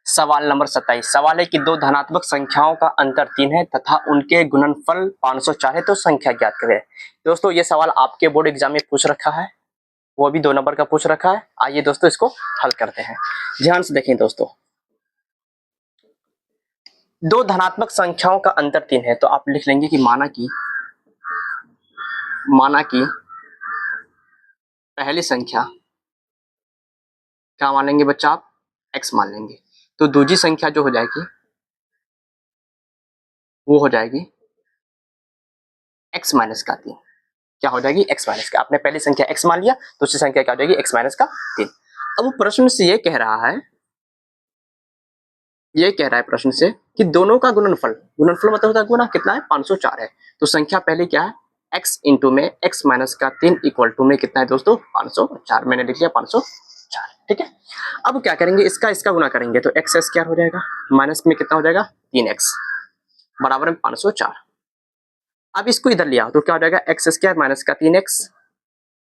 सवाल नंबर 27 सवाल है कि दो धनात्मक संख्याओं का अंतर 3 है तथा उनके गुणनफल 504 है तो संख्या ज्ञात करें। दोस्तों ये सवाल आपके बोर्ड एग्जाम में पूछ रखा है, वो भी 2 नंबर का पूछ रखा है। आइए दोस्तों इसको हल करते हैं। ध्यान से देखें दोस्तों, दो धनात्मक संख्याओं का अंतर 3 है तो आप लिख लेंगे कि माना कि पहली संख्या क्या मान लेंगे बच्चा, आप x मान लेंगे। तो दूसरी संख्या जो हो जाएगी वो हो जाएगी x माइनस का 3। क्या हो जाएगी, x माइनस का। आपने पहली संख्या x मान लिया, दूसरी संख्या क्या हो जाएगी, x माइनस का 3। अब वो प्रश्न से ये कह रहा है प्रश्न से कि दोनों का गुणनफल मतलब होता है गुना, कितना है 504 है। तो संख्या पहले क्या है x इंटू में x माइनस का 3 इक्वल टू में कितना है दोस्तों 504। मैंने लिख लिया 504, ठीक है। अब क्या करेंगे, इसका गुना करेंगे तो x स्क्वायर हो जाएगा, माइनस में कितना हो जाएगा 3x बराबर में 504। अब इसको इधर लिया तो क्या हो जाएगा x स्क्वायर माइनस का 3x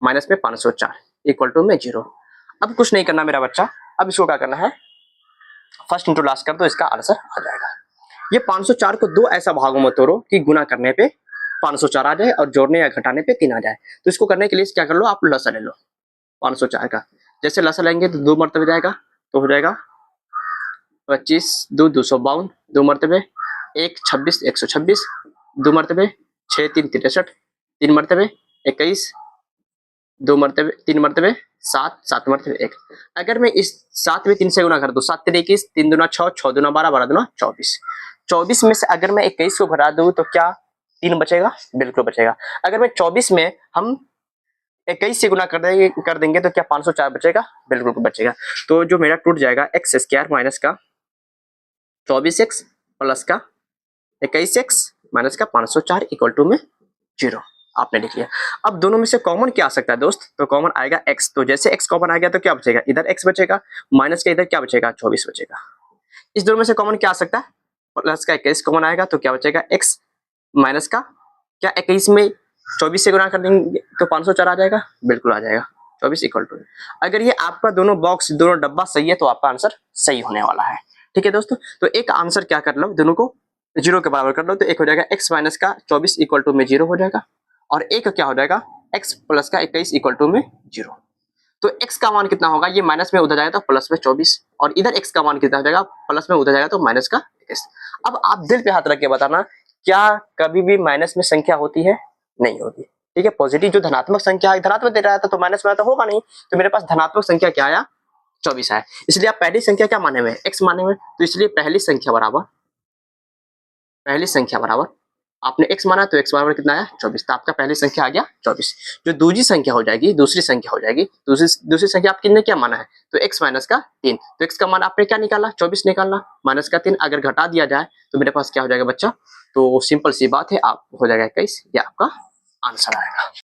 माइनस में 504 इक्वल टू में 0। अब कुछ नहीं करना मेरा बच्चा, अब इसको क्या करना है फर्स्ट इंटू लास्ट कर दो, इसका आंसर आ जाएगा। ये 504 को दो ऐसा भागों में तोड़ो कि गुना करने पे 504 आ जाए और जोड़ने या घटाने पे 3 आ जाए। तो इसको करने के लिए क्या कर लो, आप लसा ले लो 504 का। जैसे लसा लेंगे तो 2 मरतबे जाएगा तो हो जाएगा 25 2 252, 2 मरतबे 1 26 126, 2 मरतबे 6 3 63, 3 मरतबे 21, 2 मरतबे 3 मरतबे 7 7 मरतबे 1। अगर मैं इस 7 में 3 से गुना कर दूं 7 3 21, 3 दूना 6 6 दूना 12 12 दूना 24। 24 में से अगर मैं 21 को घटा दूं तो क्या 3 बचेगा, बिल्कुल बचेगा। अगर मैं 24 में हम 21 से गुना कर देंगे तो क्या 504 बचेगा, बिल्कुल बचेगा। तो जो मेरा टूट जाएगा x स्क्वायर माइनस का 24x प्लस का 21x माइनस का 504 इक्वल टू में 0। आपने लिख लिया। अब दोनों में से कॉमन क्या आ सकता है दोस्त, तो कॉमन आएगा x। तो जैसे x कॉमन आ गया तो क्या बचेगा, इधर x बचेगा, माइनस का इधर क्या बचेगा 24 बचेगा। इस दोनों में से कॉमन क्या आ सकता है, प्लस का 21 कॉमन आएगा तो क्या बचेगा x माइनस का क्या 21 में 24 से गुना कर देंगे तो 504 आ जाएगा, बिल्कुल आ जाएगा 24 इक्वल टू। अगर ये आपका दोनों बॉक्स दोनों डब्बा सही है तो आपका आंसर सही होने वाला है, ठीक है दोस्तों। तो एक आंसर क्या कर लो, दोनों को 0 के बराबर कर लो तो एक हो जाएगा x माइनस का 24 इक्वल टू में 0 हो जाएगा और एक क्या हो जाएगा x प्लस का 21 इक्वल टू में 0। तो x का मान कितना होगा, ये माइनस में उधर जाएगा तो प्लस में 24 और इधर x का मान कितना हो जाएगा, प्लस में उधर जाएगा तो माइनस का 21। अब आप दिल पे हाथ रख के बताना क्या कभी भी माइनस में संख्या होती है, नहीं होती, ठीक है। पॉजिटिव जो धनात्मक संख्या धनात्मक दे रहा था तो माइनस में तो होगा नहीं, तो मेरे पास धनात्मक संख्या क्या आया 24 आया। इसलिए आप पहली संख्या क्या माने हुए x माने हुए, तो इसलिए पहली संख्या बराबर आपने x माना तो x बराबर कितना आया 24, तो आपका पहली संख्या आ गया 24। जो दूसरी संख्या हो जाएगी दूसरी संख्या आपकी ने क्या माना है तो x माइनस का 3, तो x का मान आपने क्या निकाला 24 निकालना, माइनस का 3 अगर घटा दिया जाए तो मेरे पास क्या हो जाएगा बच्चा, तो सिंपल सी बात है आप हो जाएगा 21, ये आपका आंसर आएगा।